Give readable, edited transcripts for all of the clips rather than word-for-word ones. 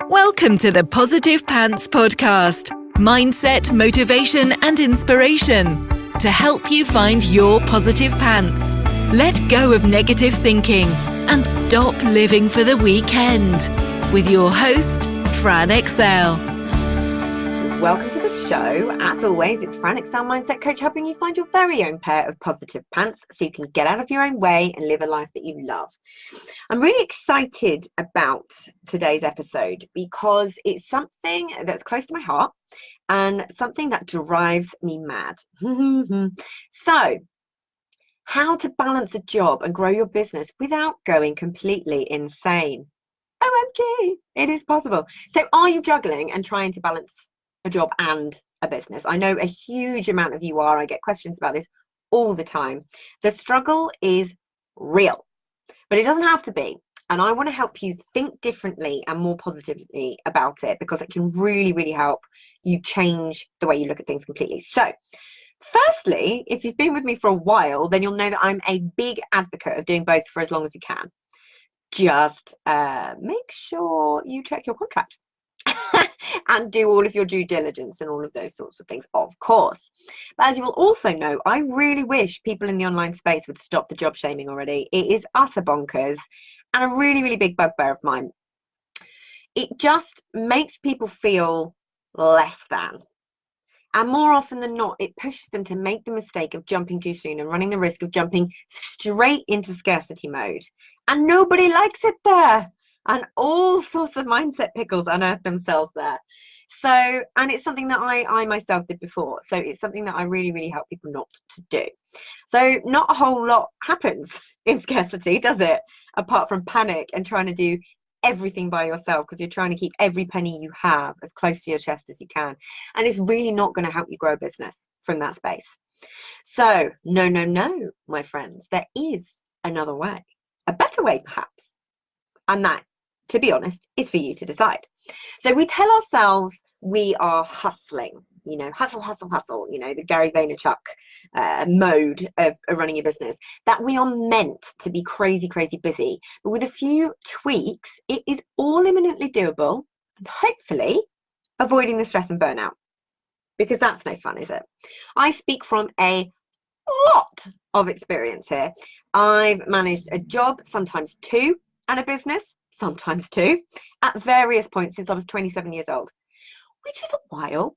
Welcome to the Positive Pants Podcast. Mindset, motivation, and inspiration to help you find your positive pants. Let go of negative thinking and stop living for the weekend. With your host, Fran Excel. Welcome to the show. As always, it's Fran Excel, Mindset Coach, helping you find your very own pair of positive pants so you can get out of your own way and live a life that you love. I'm really excited about today's episode because it's something that's close to my heart and something that drives me mad. So, how to balance a job and grow your business without going completely insane. OMG, it is possible. So, are you juggling and trying to balance a job and a business? I know a huge amount of you are. I get questions about this all the time. The struggle is real, but it doesn't have to be. And I want to help you think differently and more positively about it because it can really, really help you change the way you look at things completely. So, firstly, if you've been with me for a while, then you'll know that I'm a big advocate of doing both for as long as you can. Just make sure you check your contract and do all of your due diligence and all of those sorts of things, of course. But as you will also know, I really wish people in the online space would stop the job shaming already. It is utter bonkers and a really, really big bugbear of mine. It just makes people feel less than. And more often than not, it pushes them to make the mistake of jumping too soon and running the risk of jumping straight into scarcity mode. And nobody likes it there. And all sorts of mindset pickles unearth themselves there. So, and it's something that I myself did before. So it's something that I really, really help people not to do. So not a whole lot happens in scarcity, does it? Apart from panic and trying to do everything by yourself because you're trying to keep every penny you have as close to your chest as you can. And it's really not going to help you grow a business from that space. So no, my friends, there is another way, a better way perhaps. And that, to be honest, is for you to decide. So we tell ourselves we are hustling, hustle, the Gary Vaynerchuk mode of running your business, that we are meant to be crazy busy. But with a few tweaks, it is all imminently doable and hopefully avoiding the stress and burnout, because that's no fun, is it? I speak from a lot of experience here. I've managed a job, sometimes two, and a business, sometimes two, at various points since I was 27 years old, which is a while.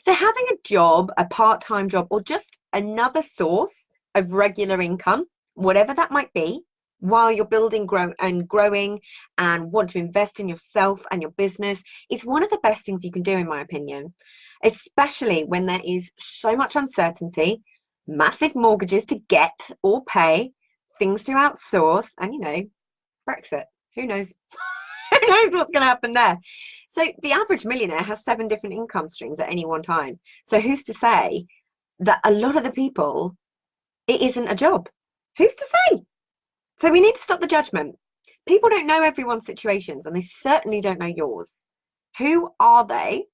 So having a job, a part-time job, or just another source of regular income, whatever that might be, while you're building, growing and want to invest in yourself and your business, is one of the best things you can do, in my opinion, especially when there is so much uncertainty, massive mortgages to get or pay, things to outsource, and Brexit, who knows? Who knows what's going to happen there? So the average millionaire has 7 different income streams at any one time. So who's to say that a lot of the people, it isn't a job? Who's to say? So we need to stop the judgment. People don't know everyone's situations, and they certainly don't know yours. Who are they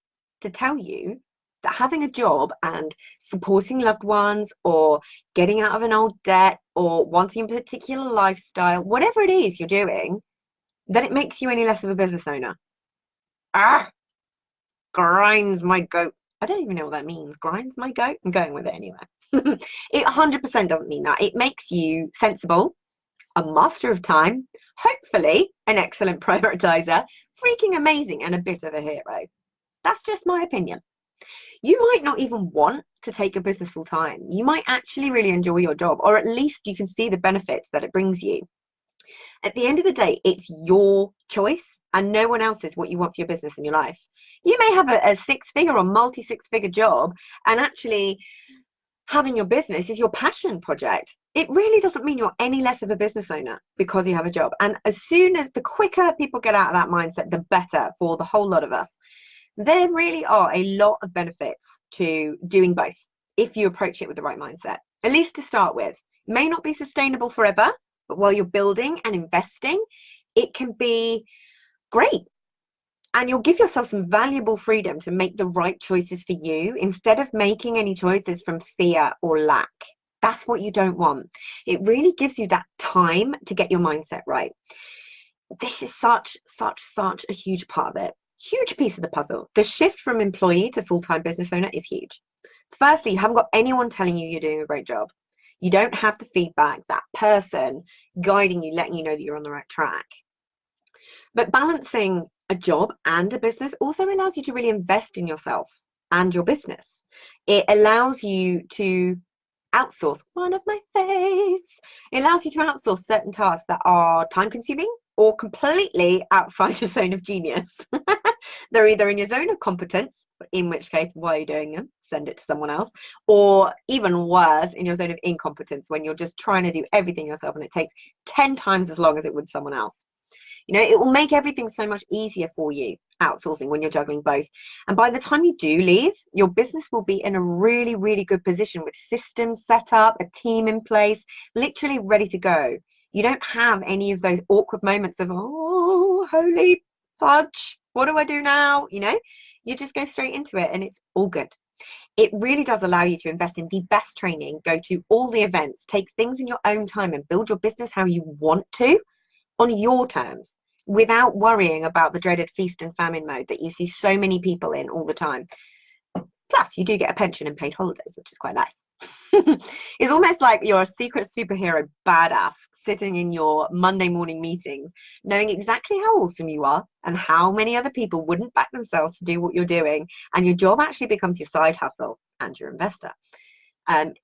to tell you that having a job and supporting loved ones or getting out of an old debt or wanting a particular lifestyle, whatever it is you're doing, that it makes you any less of a business owner? Grinds my goat. I don't even know what that means. Grinds my goat? I'm going with it anyway. It 100% doesn't mean that. It makes you sensible, a master of time, hopefully an excellent prioritizer, freaking amazing, and a bit of a hero. That's just my opinion. You might not even want to take your business full time. You might actually really enjoy your job, or at least you can see the benefits that it brings you. At the end of the day, it's your choice and no one else's what you want for your business and your life. You may have a 6-figure or multi-6-figure job, and actually having your business is your passion project. It really doesn't mean you're any less of a business owner because you have a job. And the quicker people get out of that mindset, the better for the whole lot of us. There really are a lot of benefits to doing both if you approach it with the right mindset, at least to start with. It may not be sustainable forever, but while you're building and investing, it can be great. And you'll give yourself some valuable freedom to make the right choices for you instead of making any choices from fear or lack. That's what you don't want. It really gives you that time to get your mindset right. this is such a huge part of it. Huge piece of the puzzle. The shift from employee to full-time business owner is huge. Firstly, you haven't got anyone telling you you're doing a great job. You don't have the feedback, that person guiding you, letting you know that you're on the right track. But balancing a job and a business also allows you to really invest in yourself and your business. It allows you to outsource, one of my faves. It allows you to outsource certain tasks that are time consuming or completely outside your zone of genius. They're either in your zone of competence, in which case, why are you doing them? Send it to someone else. Or even worse, in your zone of incompetence, when you're just trying to do everything yourself and it takes 10 times as long as it would someone else. You know, it will make everything so much easier for you, outsourcing, when you're juggling both. And by the time you do leave, your business will be in a really, really good position with systems set up, a team in place, literally ready to go. You don't have any of those awkward moments of, oh, holy fudge, what do I do now? You know, you just go straight into it and it's all good. It really does allow you to invest in the best training, go to all the events, take things in your own time and build your business how you want to on your terms, without worrying about the dreaded feast and famine mode that you see so many people in all the time. Plus, you do get a pension and paid holidays, which is quite nice. It's almost like you're a secret superhero badass sitting in your Monday morning meetings, knowing exactly how awesome you are and how many other people wouldn't back themselves to do what you're doing. And your job actually becomes your side hustle and your investor. And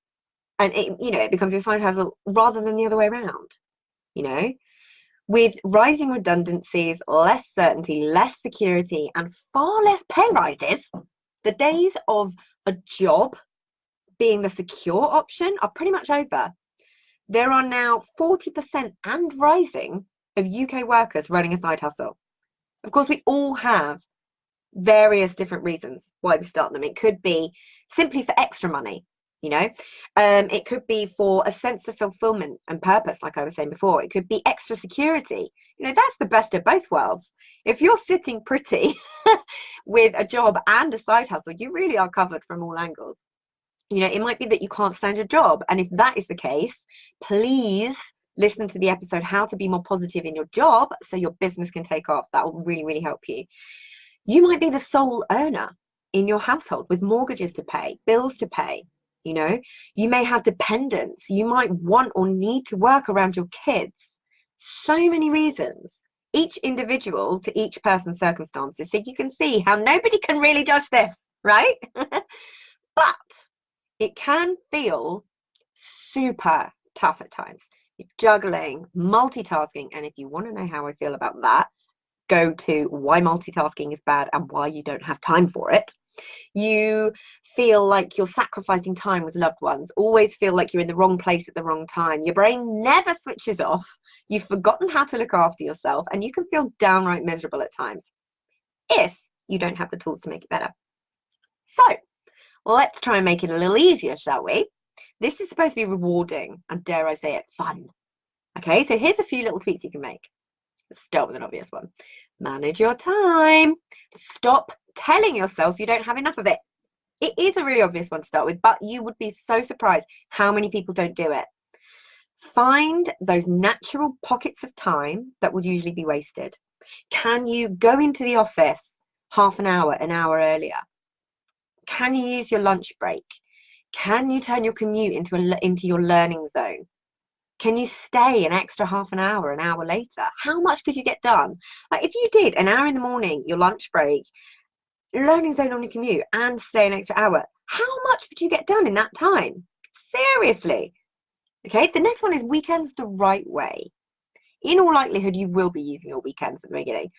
it becomes your side hustle rather than the other way around, you know. With rising redundancies, less certainty, less security, and far less pay rises, the days of a job being the secure option are pretty much over. There are now 40% and rising of UK workers running a side hustle. Of course, we all have various different reasons why we start them. It could be simply for extra money. You know, it could be for a sense of fulfillment and purpose, like I was saying before. It could be extra security. You know, that's the best of both worlds. If you're sitting pretty with a job and a side hustle, you really are covered from all angles. You know, it might be that you can't stand your job. And if that is the case, please listen to the episode, How to Be More Positive in Your Job, so your business can take off. That will really, really help you. You might be the sole earner in your household with mortgages to pay, bills to pay. You know, you may have dependents. You might want or need to work around your kids. So many reasons, each individual to each person's circumstances. So you can see how nobody can really judge this, right? But it can feel super tough at times. You're juggling, multitasking. And if you want to know how I feel about that, go to why multitasking is bad and why you don't have time for it. You feel like you're sacrificing time with loved ones, always feel like you're in the wrong place at the wrong time. Your brain never switches off. You've forgotten how to look after yourself, and you can feel downright miserable at times if you don't have the tools to make it better. So let's try and make it a little easier, shall we? This is supposed to be rewarding and, dare I say it, fun. Okay, so here's a few little tweaks you can make. Let's start with an obvious one. Manage your time. Stop telling yourself you don't have enough of it. It is a really obvious one to start with, but you would be so surprised how many people don't do it. Find those natural pockets of time that would usually be wasted. Can you go into the office half an hour earlier? Can you use your lunch break? Can you turn your commute into your learning zone? Can you stay an extra half an hour later? How much could you get done? Like if you did an hour in the morning, your lunch break, learning zone on your commute, and stay an extra hour, how much would you get done in that time? Seriously. Okay, the next one is weekends the right way. In all likelihood, you will be using your weekends at the beginning,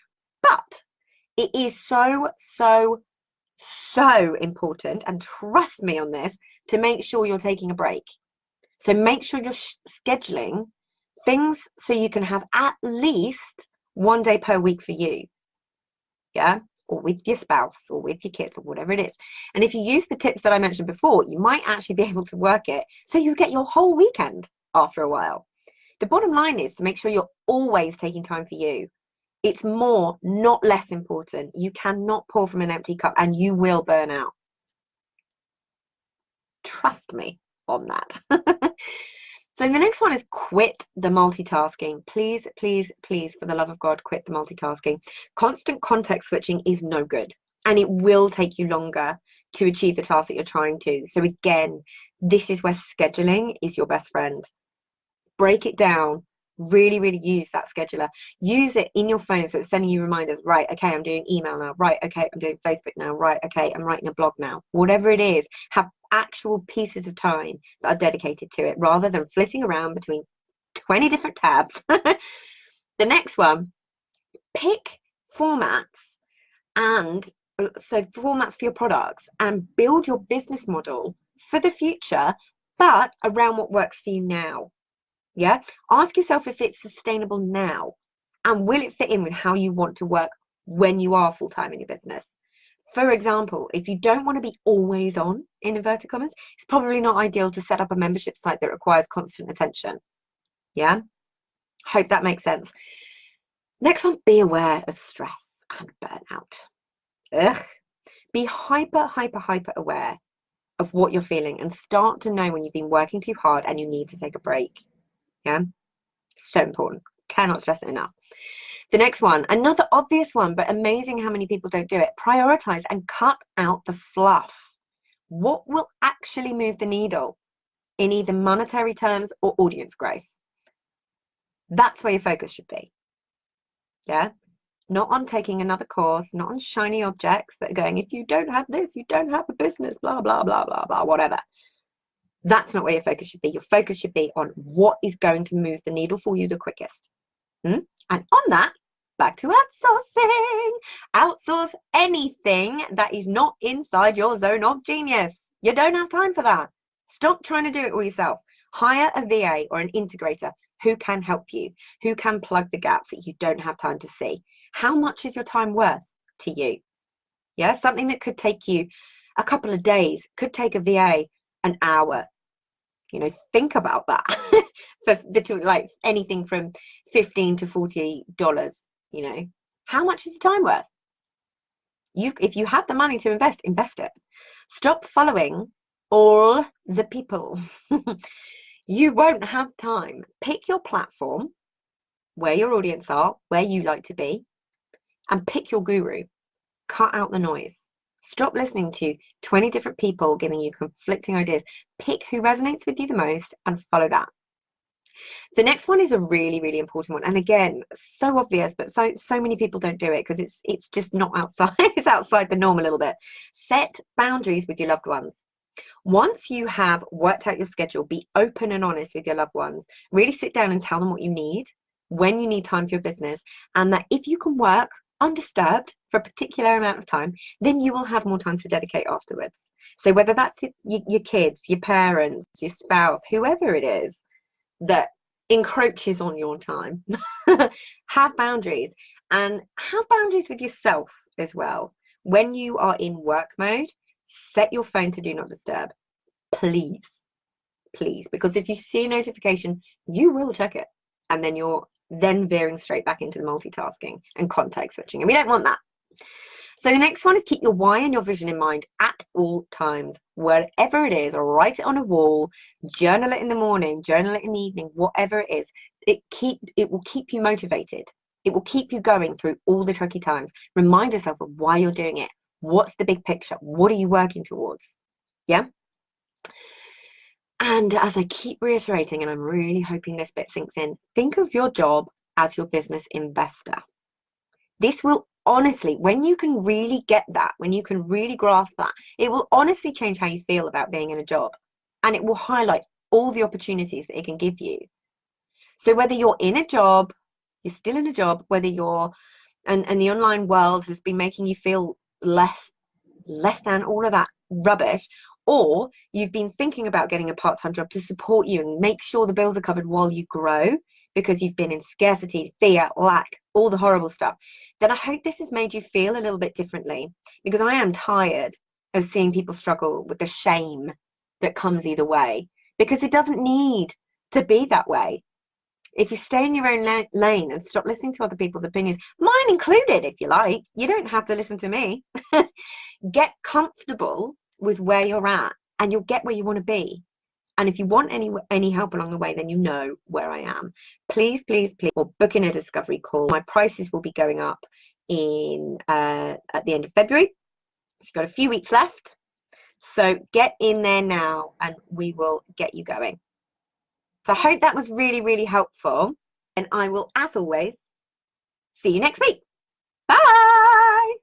but it is so important, and trust me on this, to make sure you're taking a break. So make sure you're scheduling things so you can have at least one day per week for you. Yeah, or with your spouse or with your kids or whatever it is. And if you use the tips that I mentioned before, you might actually be able to work it so you get your whole weekend after a while. The bottom line is to make sure you're always taking time for you. It's more, not less important. You cannot pour from an empty cup and you will burn out. Trust me on that. So the next one is quit the multitasking. Please, please, please, for the love of God, quit the multitasking. Constant context switching is no good, and it will take you longer to achieve the task that you're trying to. So again, this is where scheduling is your best friend. Break it down. Really, really use that scheduler. Use it in your phone so it's sending you reminders. Right, okay, I'm doing email now. Right, okay, I'm doing Facebook now. Right, okay, I'm writing a blog now. Whatever it is, have actual pieces of time that are dedicated to it rather than flitting around between 20 different tabs. The next one, pick formats for your products and build your business model for the future, but around what works for you now. Yeah, ask yourself if it's sustainable now, and will it fit in with how you want to work when you are full-time in your business. For example, if you don't want to be always on, in inverted commas, it's probably not ideal to set up a membership site that requires constant attention. Yeah, hope that makes sense. Next one, be aware of stress and burnout. Ugh. Be hyper aware of what you're feeling and start to know when you've been working too hard and you need to take a break. Yeah, so important. Cannot stress it enough. The next one, another obvious one, but amazing how many people don't do it. Prioritize and cut out the fluff. What will actually move the needle in either monetary terms or audience growth? That's where your focus should be. Yeah, not on taking another course, not on shiny objects that are going, if you don't have this, you don't have a business, blah, blah, blah, blah, blah, whatever. That's not where your focus should be. Your focus should be on what is going to move the needle for you the quickest. And on that, back to outsourcing. Outsource anything that is not inside your zone of genius. You don't have time for that. Stop trying to do it all yourself. Hire a VA or an integrator who can help you, who can plug the gaps that you don't have time to see. How much is your time worth to you? Yeah, something that could take you a couple of days, could take a VA an hour. You know, think about that. For between like anything from $15 to $40. You know, how much is your time worth? If you have the money to invest it. Stop following all the people. You won't have time. Pick your platform, where your audience are, where you like to be, and pick your guru. Cut out the noise. Stop listening to 20 different people giving you conflicting ideas. Pick who resonates with you the most and follow that. The next one is a really, really important one. And again, so obvious, but so many people don't do it because it's just not outside. It's outside the norm a little bit. Set boundaries with your loved ones. Once you have worked out your schedule, be open and honest with your loved ones. Really sit down and tell them what you need, when you need time for your business, and that if you can work undisturbed for a particular amount of time, then you will have more time to dedicate afterwards. So whether that's your kids, your parents, your spouse, whoever it is that encroaches on your time, have boundaries, and have boundaries with yourself as well. When you are in work mode, set your phone to do not disturb, please, because if you see a notification, you will check it, and then you're veering straight back into the multitasking and context switching, and we don't want that. So the next one is keep your why and your vision in mind at all times, wherever it is, or write it on a wall, journal it in the morning, journal it in the evening, whatever it is. It will keep you motivated. It will keep you going through all the tricky times. Remind yourself of why you're doing it. What's the big picture? What are you working towards? Yeah. And as I keep reiterating, and I'm really hoping this bit sinks in, think of your job as your business investor. This will honestly, when you can really get that, when you can really grasp that, it will honestly change how you feel about being in a job, and it will highlight all the opportunities that it can give you. So whether you're in a job, you're still in a job, whether you're, and the online world has been making you feel less than, all of that rubbish, or you've been thinking about getting a part-time job to support you and make sure the bills are covered while you grow because you've been in scarcity, fear, lack, all the horrible stuff, then I hope this has made you feel a little bit differently, because I am tired of seeing people struggle with the shame that comes either way, because it doesn't need to be that way. If you stay in your own lane and stop listening to other people's opinions, mine included, if you like, you don't have to listen to me. Get comfortable with where you're at and you'll get where you want to be. And if you want any help along the way, then you know where I am. Please, please, please, or book in a discovery call. My prices will be going up in at the end of February. So you've got a few weeks left. So get in there now and we will get you going. So I hope that was really, really helpful. And I will, as always, see you next week. Bye.